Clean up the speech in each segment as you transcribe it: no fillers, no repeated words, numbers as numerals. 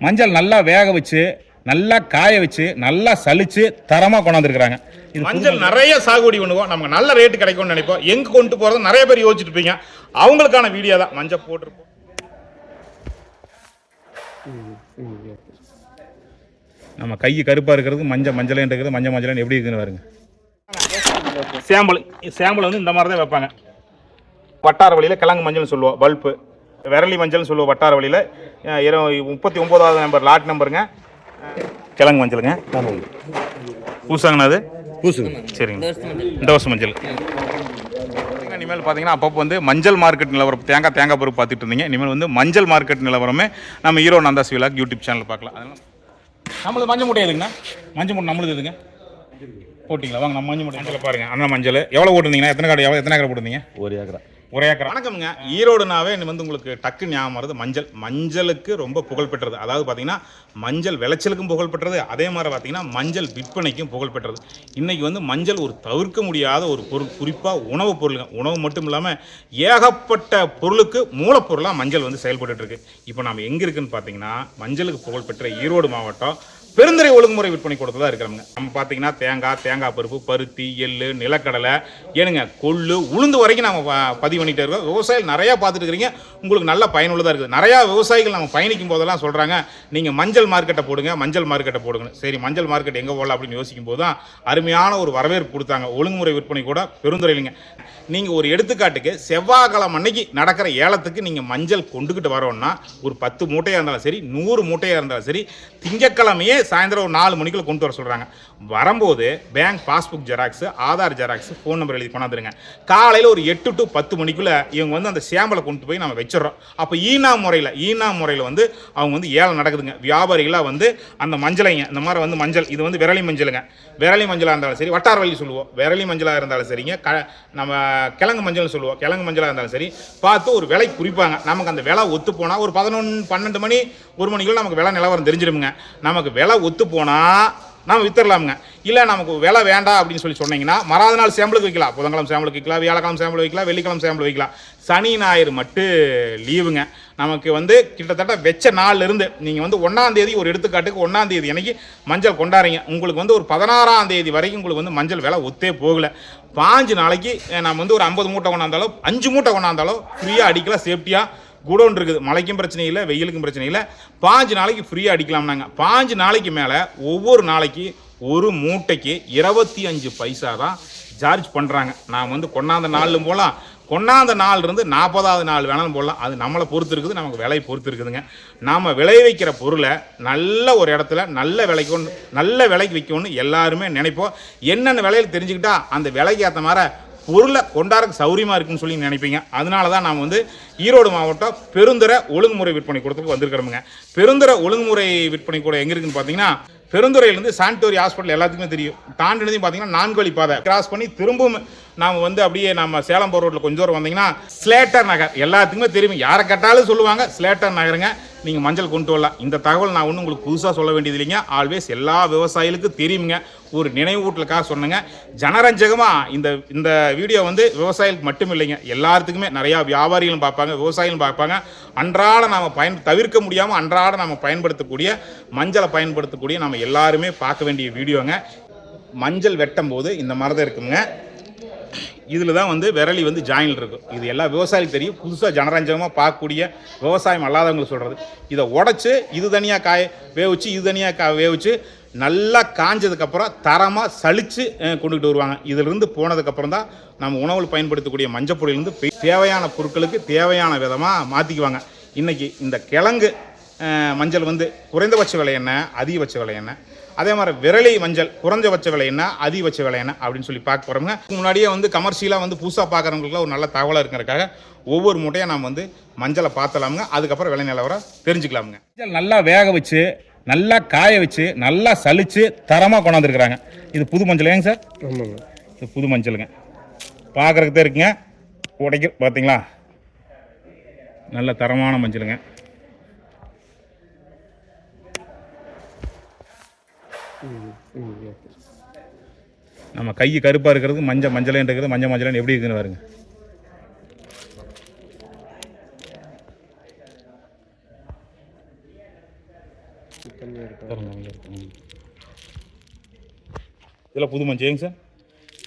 மஞ்சள் நல்லா வேக வச்சு நல்லா காய வச்சு நல்லா சலிச்சு தரமாக கொண்டாந்துருக்குறாங்க. இது மஞ்சள் நிறைய சாகுபடி பண்ணுவோம், நமக்கு நல்ல ரேட்டு கிடைக்கும்னு நினைப்போம். எங்கே கொண்டு போகிறது நிறைய பேர் யோசிச்சுட்டு இருப்பீங்க. அவங்களுக்கான வீடியோ தான் மஞ்சள் போட்டிருப்போம். நம்ம கை கருப்பாக இருக்கிறது மஞ்சள் இருக்கிறது மஞ்சள் எப்படி இருக்குன்னு பாருங்க. சாம்பிள் வந்து இந்த மாதிரி தான் வைப்பாங்க. வட்டார வழியில் கிழங்கு மஞ்சள்னு சொல்லுவோம், பல்ப்பு விரலி மஞ்சள்னு சொல்லுவோம். வட்டார வழியில் 39வது நம்பர் லாட் நம்பருங்க. கிழங்கு மஞ்சளுங்க. பூசாங்கண்ணா அது பூசுங்க. சரிங்க, இந்த வருஷம் மஞ்சள். இனிமேல் பார்த்தீங்கன்னா அப்பப்போ வந்து மஞ்சள் மார்க்கெட் நிலவரம் தேங்காய் பருப்பு பார்த்துட்டு இருந்தீங்க. இனிமேல் வந்து மஞ்சள் மார்க்கெட் நிலவரமே நம்ம hero Nandhas vlog YouTube channel பார்க்கலாம். அதனால் நம்மளுக்கு மஞ்சள் மூட்டை எதுங்கண்ணா? மஞ்சள் மூட்டை நம்மளுது எதுங்க போட்டிங்களா? வாங்க நம்ம மஞ்சள் மூட்டை மஞ்சள் பாருங்கள். அண்ணா மஞ்சள் எவ்வளோ போட்டுருந்தீங்கன்னா எத்தனை ஏக்கரை போட்டுருந்தீங்க? 1 ஏக்கரா. 1 ஏக்கர். வணக்கம்ங்க. ஈரோடுனாவே வந்து உங்களுக்கு டக்கு ஞாபகம் வருது மஞ்சளுக்கு ரொம்ப புகழ் பெற்றது. அதாவது பார்த்தீங்கன்னா மஞ்சள் விளைச்சலுக்கும் புகழ் பெற்றது, அதே மாதிரி பார்த்தீங்கன்னா மஞ்சள் விற்பனைக்கும் புகழ் பெற்றது. இன்றைக்கி வந்து மஞ்சள் ஒரு தவிர்க்க முடியாத ஒரு பொருள், குறிப்பாக உணவுப் பொருளுங்க. உணவு மட்டும் இல்லாமல் ஏகப்பட்ட பொருளுக்கு மூலப்பொருளாக மஞ்சள் வந்து செயல்பட்டு இருக்கு. இப்போ நம்ம எங்கே இருக்குன்னு பார்த்தீங்கன்னா மஞ்சளுக்கு புகழ் பெற்ற ஈரோடு மாவட்டம் பெருந்துறை ஒழுங்குமுறை விற்பனை கொடுத்து தான் இருக்கிறவங்க. நம்ம பார்த்தீங்கன்னா தேங்காய் பருப்பு, பருத்தி, எள்ளு, நிலக்கடலை, ஏனுங்க கொள்ளு, உளுந்து வரைக்கும் நம்ம பதிவு பண்ணிகிட்டே இருக்கோம். விவசாயிகள் நிறையா பார்த்துட்டு இருக்கிறீங்க, உங்களுக்கு நல்ல பயனுள்ளதாக இருக்குது. நிறையா விவசாயிகள் நம்ம பயணிக்கும் போதெல்லாம் சொல்கிறாங்க, நீங்கள் மஞ்சள் மார்க்கெட்டை போடுங்க. சரி, மஞ்சள் மார்க்கெட் எங்கே போடலாம் அப்படின்னு யோசிக்கும் போது தான் அருமையான ஒரு வரவேற்பு கொடுத்தாங்க ஒழுங்குமுறை விற்பனை கூட பெருந்துறையிலுங்க. நீங்கள் ஒரு எடுத்துக்காட்டுக்கு செவ்வாய்க்கிழமை அன்னைக்கு நடக்கிற ஏலத்துக்கு நீங்கள் மஞ்சள் கொண்டுக்கிட்டு வரோன்னா ஒரு 10 மூட்டையாக இருந்தாலும் சரி, 100 மூட்டையாக இருந்தாலும் சரி, திங்கக்கிழமையே சாயந்தரம் ஒரு 4 மணிக்குள்ள கொண்டு வர சொல்கிறாங்க. வரும்போது bank passbook xerox, Aadhaar xerox, phone number எழுதி கொண்டாந்துருங்க. காலையில் ஒரு 8 to 10 மணிக்குள்ளே இவங்க வந்து அந்த சேம்பலை கொண்டு போய் நம்ம வச்சிடறோம். அப்போ ஈனா முறையில் வந்து அவங்க வந்து ஏலம் நடக்குதுங்க. வியாபாரிகளாக வந்து அந்த மஞ்சளைங்க, இந்த மாதிரி வந்து மஞ்சள், இது வந்து விரலி மஞ்சளுங்க. விரலி மஞ்சளாக இருந்தாலும் சரி, வட்டார வழி சொல்லுவோம், விரலி மஞ்சளாக இருந்தாலும் சரிங்க, நம்ம கிழங்கு மஞ்சள்னு சொல்லுவோம், கிழங்கு மஞ்சளாக இருந்தாலும் சரி, பார்த்து ஒரு விலை குறிப்பாங்க. நமக்கு அந்த விலை ஒத்து போனால் ஒரு 11, 12 மணி 1 மணிக்குள்ள நமக்கு விலை நிலவரம் தெரிஞ்சிருமுங்க. நமக்கு விலை ஒத்து போனால் நம்ம வித்துடலாமுங்க. இல்லை நமக்கு விலை வேண்டாம் அப்படின்னு சொல்லி சொன்னீங்கன்னா மறாத நாள் சாம்பிளுக்கு வைக்கலாம். புதன்கிழமை சாம்பிளுக்கு வைக்கலாம், வியாழக்கிழமை சாம்பிள் வைக்கலாம், வெள்ளிக்கிழமை சாம்பிள் வைக்கலாம். சனி ஞாயிறு மட்டும் லீவுங்க. நமக்கு வந்து கிட்டத்தட்ட வெச்ச நாள்லேருந்து நீங்கள் வந்து 1ஆம் தேதி, ஒரு எடுத்துக்காட்டுக்கு 1ஆம் தேதி அன்னைக்கு மஞ்சள் கொண்டாடுறீங்க, உங்களுக்கு வந்து ஒரு 16ஆம் தேதி வரைக்கும் உங்களுக்கு வந்து மஞ்சள் விலை ஒத்தே போகலை. 5 நாளைக்கு நம்ம வந்து ஒரு 50 மூட்டை கொண்டாந்தாலும் 5 மூட்டை கொண்டாந்தாலும் ஃப்ரீயாக அடிக்கலாம். சேஃப்டியாக குடோன் இருக்குது, மழைக்கும் பிரச்சனை இல்லை, வெயிலுக்கும் பிரச்சனை இல்லை. 5 நாளைக்கு ஃப்ரீயாக அடிக்கலாம்னாங்க. 5 நாளைக்கு மேலே ஒவ்வொரு நாளைக்கு ஒரு மூட்டைக்கு 25 பைசா தான் சார்ஜ் பண்ணுறாங்க. நான் வந்து கொண்டாந்த நாள்லும் போகலாம், கொண்டாந்த நாள் இருந்து 40ஆவது நாள் வேணாலும் போடலாம். அது நம்மளை பொறுத்து இருக்குது, நமக்கு விலை பொறுத்து இருக்குதுங்க. நாம் விளைவிக்கிற பொருளை நல்ல ஒரு இடத்துல நல்ல விலைக்கு விற்கணும்னு எல்லாருமே நினைப்போம். என்னென்ன விலையில் தெரிஞ்சுக்கிட்டா அந்த விலைக்கு ஏற்ற மாதிரி பொருளை கொண்டாடுறதுக்கு சௌரியமாக இருக்குன்னு சொல்லி நினைப்பீங்க. அதனால தான் நாம் வந்து ஈரோடு மாவட்டம் பெருந்துறை ஒழுங்குமுறை விற்பனை கூடத்துக்கு வந்திருக்கிறோமுங்க. பெருந்துறை ஒழுங்குமுறை விற்பனை கூட எங்கே இருக்குன்னு பார்த்தீங்கன்னா பெருந்துறையிலேருந்து சானிட்டோரி ஹாஸ்பிட்டல் எல்லாத்துக்குமே தெரியும். தாண்டினதையும் பார்த்தீங்கன்னா 4 வழி பாதை கிராஸ் பண்ணி திரும்பவும் நாம் வந்து அப்படியே நம்ம சேலம் போகிற ரோட்டில் கொஞ்சம் தூரம் வந்தீங்கன்னா ஸ்லேட்டர் நகர் எல்லாத்துக்குமே தெரியும். யாரை கேட்டாலும் சொல்லுவாங்க ஸ்லேட்டர் நகருங்க. நீங்கள் மஞ்சள் கொண்டு வரலாம். இந்த தகவல் நான் ஒன்றும் உங்களுக்கு புதுசாக சொல்ல வேண்டியது இல்லைங்க, ஆல்வேஸ் எல்லா விவசாயிகளுக்கும் தெரியுங்க. ஒரு நினைவூட்டலுக்காக சொன்னேங்க. ஜனரஞ்சகமாக இந்த வீடியோ வந்து விவசாயிகளுக்கு மட்டும் இல்லைங்க, எல்லாத்துக்குமே நிறையா வியாபாரிகளும் பார்ப்பாங்க, விவசாயிகளும் பார்ப்பாங்க. அன்றாட நாம் தவிர்க்க முடியாமல் அன்றாட நம்ம பயன்படுத்தக்கூடிய மஞ்சளை பயன்படுத்தக்கூடிய நம்ம எல்லாருமே பார்க்க வேண்டிய வீடியோங்க. மஞ்சள் வெட்டும் போது இந்த மாதிரி தான் இருக்குங்க. இதில் தான் வந்து விரலி வந்து ஜாயினில் இருக்கும். இது எல்லா விவசாயிகளுக்கு தெரியும். புதுசாக ஜனரஞ்சகமாக பார்க்கக்கூடிய விவசாயம் அல்லாதவங்களுக்கு சொல்கிறது. இதை உடச்சி இது தனியாக வேவிச்சு இது தனியாக வேவிச்சு நல்லா காஞ்சதுக்கப்புறம் தரமாக சலித்து கொண்டுகிட்டு வருவாங்க. இதிலிருந்து போனதுக்கப்புறம் தான் நம்ம உணவில் பயன்படுத்தக்கூடிய மஞ்சள் பொடியிலிருந்து தேவையான பொருட்களுக்கு தேவையான விதமாக மாற்றிக்குவாங்க. இன்றைக்கி இந்த கிழங்கு மஞ்சள் வந்து குறைந்தபட்ச விலை என்ன, அதிகபட்ச விலை என்ன, அதே மாதிரி விரலி மஞ்சள் குறைஞ்சபட்ச விலை என்ன, அதிகபட்ச விலை என்ன அப்படின்னு சொல்லி பார்க்க போகிறோங்க. முன்னாடியே வந்து கமர்ஷியலாக வந்து புதுசாக பார்க்குறவங்களுக்குலாம் ஒரு நல்ல தகவலாக இருக்கிறதுக்காக ஒவ்வொரு மூட்டையாக நாம் வந்து மஞ்சளை பார்த்தலாமுங்க. அதுக்கப்புறம் விலை நிலவரம் தெரிஞ்சுக்கலாமுங்க. மஞ்சள் நல்லா வேக வச்சு நல்லா காய வச்சு நல்லா சலிச்சு தரமாக கொண்டாந்துருக்குறாங்க. இது புது மஞ்சள் ஏங்க சார்? ஆமாங்க, இது புது மஞ்சளுங்க. பார்க்குறதுக்கு தான் இருக்குங்க. உடைக்க பார்த்தீங்களா, நல்ல தரமான மஞ்சளுங்க. நம்ம கை கருப்பாக இருக்கிறது மஞ்சள் இருக்கிறது மஞ்சள் எப்படி இருக்குன்னு பாருங்க. இதெல்லாம் புது மஞ்சள் சார்?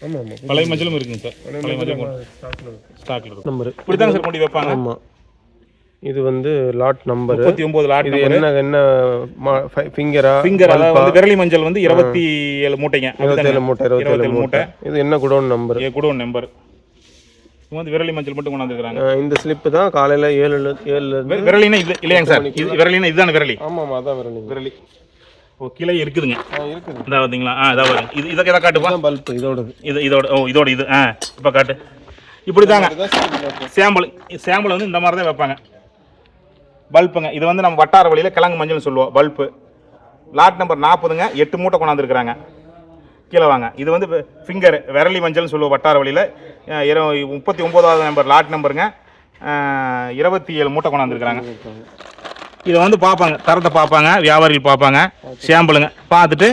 ஆமாம் ஆமாம், பழைய மஞ்சளும் இருக்குங்க சார். பழைய மஞ்சள் ஸ்டாக்ல இருக்கும். நம்பர் இப்படி தாங்க சார் கொண்டு வைப்பாங்க. ஆமாம். இது வந்து லாட் நம்பர் 39 லாட் இது நம்பர். என்ன ஃபிங்கரா? ஃபிங்கர் அதாவது வந்து விரலி மஞ்சள் வந்து 27 மூட்டைங்க. 27 மூட்டை. 27 மூட்டை. இது என்ன குடோன் நம்பர்? Godown number. இது வந்து விரலி மஞ்சள் மட்டும் கொண்டாந்துருக்காங்க. இந்த ஸ்லிப் தான் காலையில் 7 விரலினா இது இல்லையாங்க சார்? இது விரலினா இதுதானே விரலி? ஆமாம் அதான் விரலி. விரலி ஓ கீழே இருக்குதுங்க. இருக்குது. இதாக பார்த்தீங்களா? இதாக வருங்க. இதை காட்டுப்பா. பல்ப் இதோடது. இதோட இது இப்போ காட்டு. இப்படி தாங்க சாம்பிள் வந்து இந்த மாதிரி தான் வைப்பாங்க. பல்புங்க இது வந்து நம்ம வட்டார வழியில் கிழங்கு மஞ்சள்னு சொல்லுவோம். Bulb lot number 40ங்க. 8 மூட்டை கொண்டாந்துருக்குறாங்க. கீழே வாங்க. இது வந்து ஃபிங்கர் விரலி மஞ்சள்னு சொல்லுவோம் வட்டார வழியில். 39வது நம்பர் லாட் நம்பருங்க. 27 மூட்டை கொண்டாந்துருக்குறாங்க. இதை வந்து பார்ப்பாங்க, தரத்தை பார்ப்பாங்க, வியாபாரிகள் பார்ப்பாங்க, சாம்பிளுங்க பார்த்துட்டு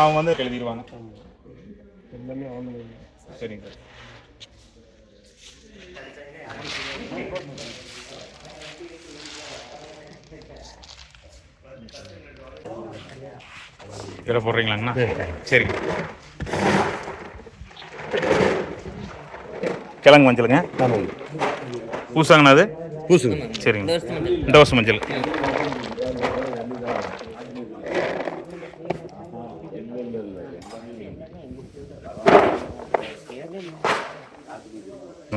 அவங்க வந்து எழுதிடுவாங்க. சரிங்க சார். இதில் போடுறீங்களாங்கண்ணா? சரிங்க. கிழங்கு மஞ்சளுங்க. பூசாங்கண்ணா அது? பூசுங்க. சரிங்க. இந்த வருஷம் மஞ்சள்.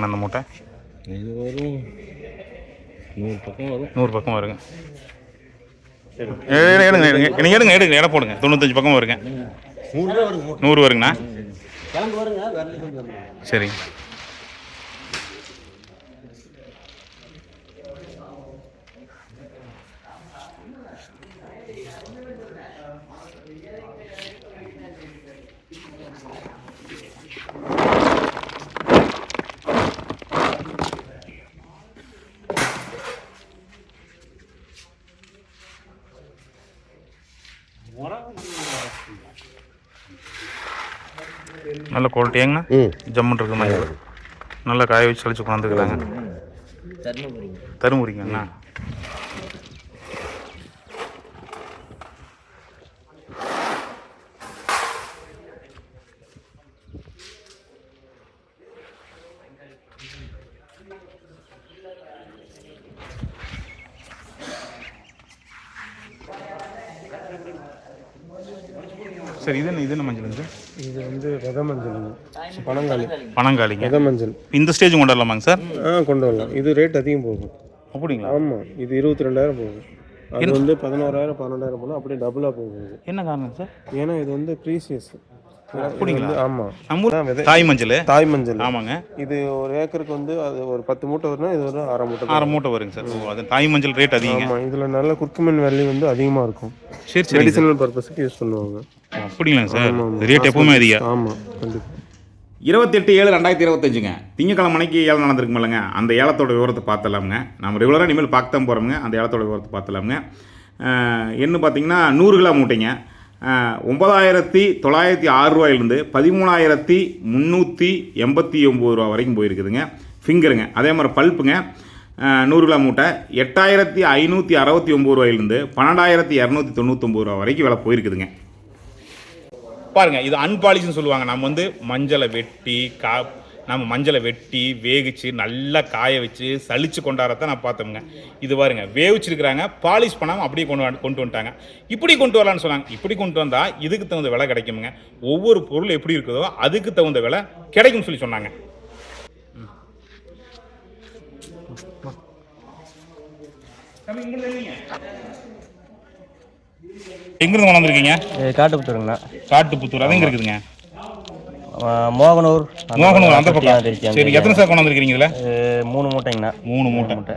அந்த மூட்டை இது வரும் 100 பக்கம் வரும். 100 பக்கம் வருங்க. எடுங்க எடை போடுங்க. 95 பக்கம் வருங்க. 100 வருங்கண்ணா. சரிங்க. நல்ல குவாலிட்டியாங்கண்ணா. ஜம்முன் இருக்குண்ணா. நல்லா காய வச்சு அழிச்சு கொண்டாந்துருக்குறாங்க. தருமபுரிங்கண்ணா. சார் இது என்ன மஞ்சளுங்க சார்? இது வந்து வித மஞ்சள். பனங்காலிங்க. வித மஞ்சள். இந்த ஸ்டேஜ் கொண்டு வரலாமாங்க சார்? கொண்டு வரலாம். இது ரேட் அதிகம் போகும். அப்படிங்களா? ஆமாம். இது 22,000 போகும். அது வந்து 11,000 12,000 போனால் அப்படியே டபுளாக போகும். என்ன காரணம் சார்? ஏன்னா இது வந்து ப்ரீசியஸ். அப்படிங்களா? ஆமாம். தாய் மஞ்சள். தாய் மஞ்சள். ஆமாங்க. இது ஒரு ஏக்கருக்கு வந்து அது ஒரு 10 மூட்டை வரும்னா இது ஒரு அரை மூட்டை வருங்க சார். அது தாய் மஞ்சள் ரேட் அதிகம். ஆமாம். இதில் நல்ல குர்குமின் வேல்யூ வந்து அதிகமாக இருக்கும். சரி. மெடிசனல் பர்பஸுக்கு யூஸ் பண்ணுவாங்க. அப்படிங்களா சார்? ரேட் எப்பவுமே அதிகம். ஆமாம் கண்டிப்பாக. 28/7/2025ங்க திங்கக்கிழமை மணிக்கு ஏலம் நடந்திருக்குமில்லங்க. அந்த ஏலத்தோட விவரத்தை பார்த்துலாமுங்க. நம்ம ரெகுலராக இனிமேல் பார்க்க தான் போகிறோமுங்க. அந்த ஏலத்தோட விவரத்தை பார்த்துலாமுங்க. என்ன பார்த்தீங்கன்னா 100 கிலோ மூட்டைங்க. 9,906 ரூபாயிலிருந்து 13,389 ரூபா வரைக்கும் போயிருக்குதுங்க. ஃபிங்கருங்க. அதே மாதிரி பல்ப்புங்க 100 கிலோ மூட்டை 8,569 ரூபாயிலிருந்து 12,299 ரூபா வரைக்கும் விலை போயிருக்குதுங்க. பாருங்கள், இது அன்பாலிஷ்னு சொல்லுவாங்க. நம்ம வந்து மஞ்சளை வெட்டி வேகிச்சு நல்லா காய வச்சு சளிச்சு கொண்டாடத்தான் நான் பார்த்தோம்ங்க. இது பாருங்க, வேவிச்சிருக்கிறாங்க, பாலிஷ் பண்ணாமல் அப்படியே கொண்டு வந்துட்டாங்க. இப்படி கொண்டு வரலான்னு சொன்னாங்க. இப்படி கொண்டு வந்தால் இதுக்கு தகுந்த விலை கிடைக்குமுங்க. ஒவ்வொரு பொருள் எப்படி இருக்குதோ அதுக்கு தகுந்த விலை கிடைக்கும்னு சொல்லி சொன்னாங்க. எங்கிருந்து கொண்டாந்துருக்கீங்க? காட்டுப்புத்தூருங்கண்ணா. காட்டுப்புத்தூர். அது எங்க இருக்குதுங்க? மோகனூர் அந்த பக்கம். சரி, எத்தனை சார் கொண்டாந்துருக்கீங்க இதில்? 3 மூட்டைங்கண்ணா. 3 மூட்டை.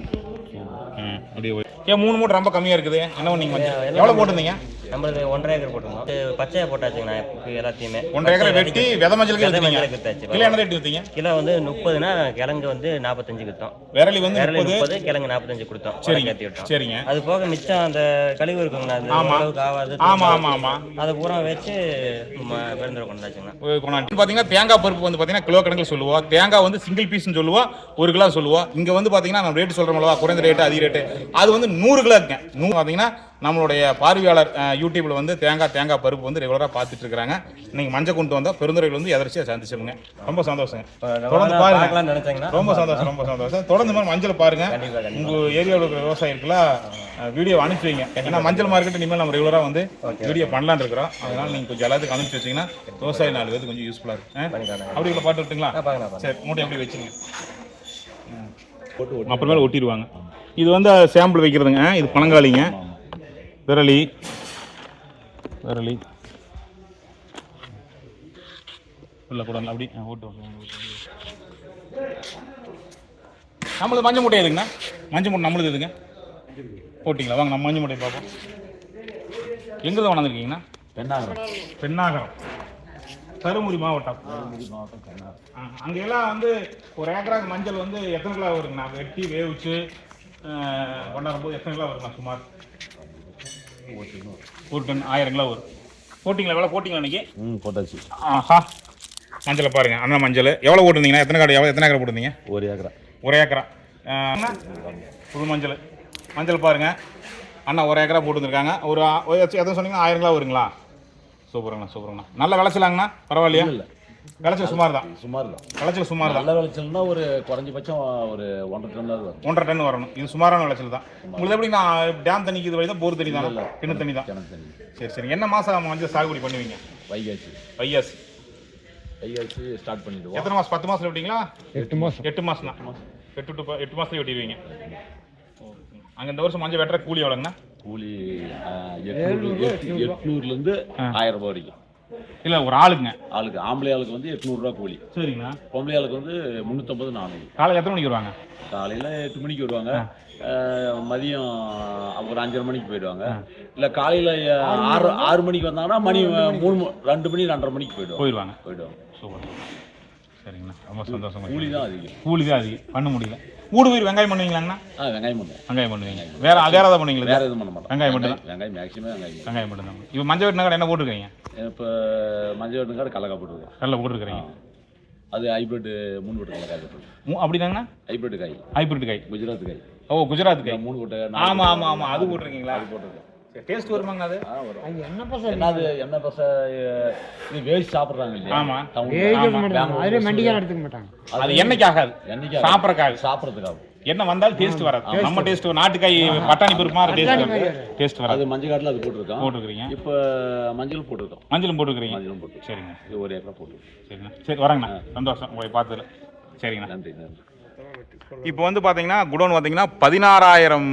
அப்படியே ஏன் 3 மூட்டை ரொம்ப கம்மியாக இருக்குது? என்ன பண்ணீங்க? எவ்வளோ போட்டிருந்தீங்க? நம்மளுக்கு 1.5 ஏக்கர் போட்டிருந்தோம். இது பச்சையா போட்டாச்சுங்கண்ணா இப்போ எல்லாத்தையுமே. 1.5 ஏக்கரை வெட்டி விதை மஞ்சளுக்கு விதை எடுத்தீங்க. மஞ்சளுக்கு வித்தாச்சு. கிலோ என்ன ரேட் விற்றீங்க? கிலோ வந்து 30னா கிழங்கு வந்து 45 விற்றோம். விரலி வந்து விரலி 30, 30, கிழங்கு 45 கொடுத்தோம். சரிங்க கத்தி விட்டோம். சரிங்க. அது போக மிச்சம் அந்த கழிவு இருக்குங்கண்ணா, அது அளவுக்கு ஆகாது. ஆமாம் அதை பூரா வச்சு பெருந்துரை கொண்டாச்சுங்கண்ணா. பார்த்தீங்கன்னா தேங்காய் பருப்பு வந்து பார்த்தீங்கன்னா கிலோ கணக்கில் சொல்லுவோம். தேங்காய் வந்து சிங்கிள் பீஸ்னு சொல்லுவோம், 1 கிலோ சொல்லுவோம். இங்கே வந்து பார்த்தீங்கன்னா நம்ம ரேட்டு சொல்கிறோம்ல, குறைந்த ரேட்டு அதிக ரேட்டு, அது வந்து 100 கிலோ இருக்குங்க. 100 பார்த்தீங்கன்னா நம்மளுடைய பார்வையாளர் யூடியூப்ல வந்து தேங்காய் பருப்பு வந்து ரெகுலராக பார்த்துட்டு இருக்காங்க. இன்னைக்கு மஞ்சள் கொண்டு வந்தால் பெருந்துறையில் வந்து எதிர்ச்சியாக சந்திச்சோங்க. ரொம்ப சந்தோஷங்க. தொடர்ந்து பாருங்க. நினைச்சாங்கன்னா ரொம்ப சந்தோஷம். தொடர்ந்து மாதிரி மஞ்சள் பாருங்க. உங்கள் ஏரியாவில் இருக்கிற விவசாயிகளுக்குலாம் வீடியோ அனுப்பிச்சு வைங்க. ஏன்னா மஞ்சள் மார்க்கெட் இனிமேல் நம்ம ரெகுலராக வந்து வீடியோ பண்ணலான்னு இருக்கிறோம். அதனால நீங்கள் கொஞ்சம் எல்லாத்துக்கும் அனுப்பிச்சு வச்சிங்கன்னா விவசாயி 4 பேருக்கு கொஞ்சம் யூஸ்ஃபுல்லாக இருக்கும். அப்படி உள்ள பாட்டு விட்டுங்களா? சரி, மூட்டை எப்படி வச்சுங்க, அப்புறமேல ஒட்டிடுவாங்க. இது வந்து சாம்பிள் வைக்கிறதுங்க. இது பனங்காளிங்க, விரலி உள்ள கூட அப்படி ஓட்டு. நம்மளுக்கு மஞ்சள் மூட்டை எதுங்கண்ணா? மஞ்சள் மூட்டை நம்மளுக்கு எதுங்க போட்டிங்களா? வாங்க நம்ம மஞ்சள் மூட்டையை பார்ப்போம். எங்கே தான் வளர்ந்துருக்கீங்கண்ணா? பெண்ணாகரம், தருமபுரி மாவட்டம். அங்கெல்லாம் வந்து 1 ஏக்கராக்கு மஞ்சள் வந்து எத்தனை கிலோ வருங்கண்ணா? வெட்டி வேவிச்சு கொண்டாடும் போது எத்தனை கிலோ வருங்கண்ணா? சுமார் 1 டன் 1000 கிலோ வரும். போட்டிங்களா? எவ்வளோ போட்டிங்களா இன்னைக்கு? போட்டாச்சு. ஆஹா, மஞ்சளை பாருங்க. அண்ணா மஞ்சள் எவ்வளோ போட்டிருந்தீங்கன்னா? எத்தனை ஏக்கரை போட்டிருந்தீங்க? 1 ஏக்கரா. புது மஞ்சள் பாருங்க. அண்ணா 1 ஏக்கரா போட்டுருக்காங்க. ஒரு எத்தனை சொன்னீங்கன்னா 1000 கிலோ வருங்களா? சூப்பருங்கண்ணா. நல்ல விளைச்சலாங்கண்ணா? பரவாயில்லையா? விளைச்சல் சுமார் தான். விளைச்சல் சுமார் தான். நல்ல விளைச்சல்னா ஒரு குறைஞ்சபட்சம் ஒரு 1.5 டன் வரும். 1.5 டன் வரணும். இது சுமாரான விளைச்சல் தான். உங்களுக்கு எப்படி நான் டேம் தண்ணிக்கு இது வழி தான், போர் தண்ணி தானே? கிணறு தண்ணி தான். சரி. என்ன மாதம் மஞ்சள் சாகுபடி பண்ணுவீங்க? வைகாசி ஸ்டார்ட் பண்ணிடுவோம். எத்தனை மாதம்? 10 மாதத்துல விட்டீங்களா? 8 மாதம் தான். 8 மாதத்துல வெட்டிடுவீங்க. அங்கே இந்த வருஷம் மஞ்சள் வெட்டுற கூலி எவ்வளோங்கண்ணா? கூலி 800லேருந்து 1000 ரூபாய் வரைக்கும். இல்லை, ஒரு ஆளுக்கு ஆம்பளை ஆளுக்கு வந்து 800 ரூபா கூலி. சரிங்கண்ணா. பொம்பளை ஆளுக்கு வந்து 350, 400. காலையில் எத்தனை மணிக்கு வருவாங்க? காலையில் 8 மணிக்கு வருவாங்க. மதியம் ஒரு 5:30 மணிக்கு போயிடுவாங்க. இல்லை காலையில் 6 மணிக்கு வந்தாங்கன்னா மணி 2 மணி 2:30 மணிக்கு போயிடுவாங்க. சூப்பர். சரிங்கண்ணா, ரொம்ப சந்தோஷம். கூலி தான் அதிகம். பண்ண முடியல. ஊடுபயிர் வெங்காயம் பண்ணுவீங்களாங்கண்ணா? வெங்காயம் பண்ணுவீங்க. வேற ஏதாவது பண்ணுவீங்களா? வேற எதுவும் பண்ண மாட்டோம். வெங்காயம் மட்டும் தான். வெங்காயம் மேக்ஸிமம் வெங்காயம் மட்டும் தான். இப்போ மஞ்சள் வெட்டின கடை என்ன போட்டுருக்கீங்க? இப்போ மஞ்சள் வெட்டின கடை கடலக்காய் போட்டுருக்கோம். கடலை போட்டுருக்கீங்க. அது ஹைபிரிட் 3 கொட்டை கடலக்காய் போட்டுருக்கோம். அப்படிதாங்கண்ணா? ஹைபிரிட் காய். குஜராத் காய். ஓ, குஜராத் காய். 3 கொட்டை. ஆமாம். அது போட்டுருக்கீங்களா? அது போட்டுருக்கோம். டேஸ்ட் வருமாங்க அது? வரும். என்ன பச இது வேஸ்ட் சாப்பிடுறாங்க இல்லையா? ஆமா. எடுத்துக்க மாட்டாங்க. அது என்னைக்கு ஆகாது. சாப்பிடுறதுக்காக என்ன வந்தாலும் டேஸ்ட் வராது. நம்ம டேஸ்ட் நாட்டுக்காய் பட்டாணி பருப்பு மாதிரி டேஸ்ட் வராது. அது மஞ்சள் காட்டில் அது போட்டுருக்கீங்க. இப்போ மஞ்சளும் போட்டுருக்கோம். மஞ்சளும் போட்டுருக்கீங்க. சரிங்க. இது 1 ஏக்கரா போட்டுருக்கோம். சரிங்கண்ணா. சரி, வரேங்கண்ணா. சந்தோஷம் உங்களை பார்த்ததுல. சரிங்கண்ணா. நன்றி. இப்போ வந்து பார்த்தீங்கன்னா குடோன் பார்த்தீங்கன்னா 16,000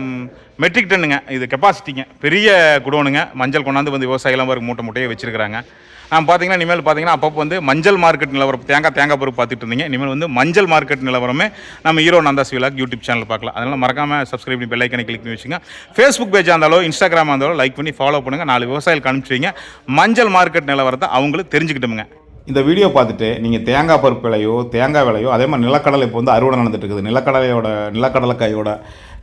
மெட்ரிக் டன்னுங்க. இது கெப்பாசிட்டிங்க. பெரிய குடோனுங்க. மஞ்சள் கொண்டாந்து வந்து விவசாயிகளாம் வரைக்கும் மூட்டையை வச்சிருக்கிறாங்க. பார்த்தீங்கன்னா இனிமேல் பார்த்தீங்கன்னா அப்பப்போ வந்து மஞ்சள் மார்க்கெட் நிலவரம் தேங்காய் பருப்பு பார்த்துட்டு இருந்தீங்க. இனிமேல் வந்து மஞ்சள் மார்க்கெட் நிலவரமே நம்ம Erode Nandhas vlog YouTube channel பார்க்கலாம். அதனால் மறக்காமல் சப்ஸ்கிரைப் பண்ணி பெல் ஐக்கனை கிளிக் பண்ணி வச்சுங்க. ஃபேஸ்புக் பேஜாக இருந்தாலும் இன்ஸ்டாகிராமாக இருந்தாலும் லைக் பண்ணி ஃபாலோ பண்ணுங்கள். 4 விவசாயிகளுக்கு அனுப்பிச்சு வைங்க. மஞ்சள் மார்க்கெட் நிலவரத்தை அவங்களுக்கு தெரிஞ்சுக்கிட்டோமுங்க. இந்த வீடியோ பார்த்துட்டு நீங்கள் தேங்காய் பருப்பு விலையோ தேங்காய் விலையோ அதே மாதிரி நிலக்கடலை இப்போ வந்து அறுவடை நடந்துட்டு இருக்குது, நிலக்கடலைக்காயோட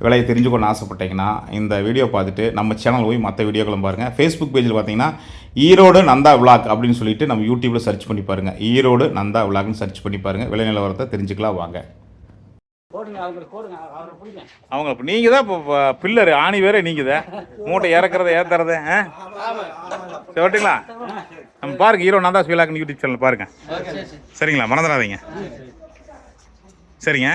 விலையை தெரிஞ்சுக்கணும்னு ஆசைப்பட்டீங்கன்னா இந்த வீடியோ பார்த்துட்டு நம்ம சேனல் போய் மற்ற வீடியோக்களும் பாருங்கள். ஃபேஸ்புக் பேஜில் பார்த்தீங்கன்னா ஈரோடு நந்தா விலாக் அப்படின்னு சொல்லிட்டு நம்ம யூடியூப்பில் சர்ச் பண்ணி பாருங்கள். ஈரோடு நந்தா விலாக்னு சர்ச் பண்ணி பாருங்கள். விலை நிலவரத்தை தெரிஞ்சுக்கலாம் வாங்க. அவங்க நீங்கள் தான் இப்போ பில்லரு ஆணி வேற நீங்கள் தான் மூட்டை இறக்குறத ஏற்றுறது. சரிங்களா? நம்ம பாருங்க ஈரோடு நந்தாஸ் விலாக்னு யூடியூப் சேனல் பாருங்க. சரிங்களா? மறந்துடாதீங்க. சரிங்க.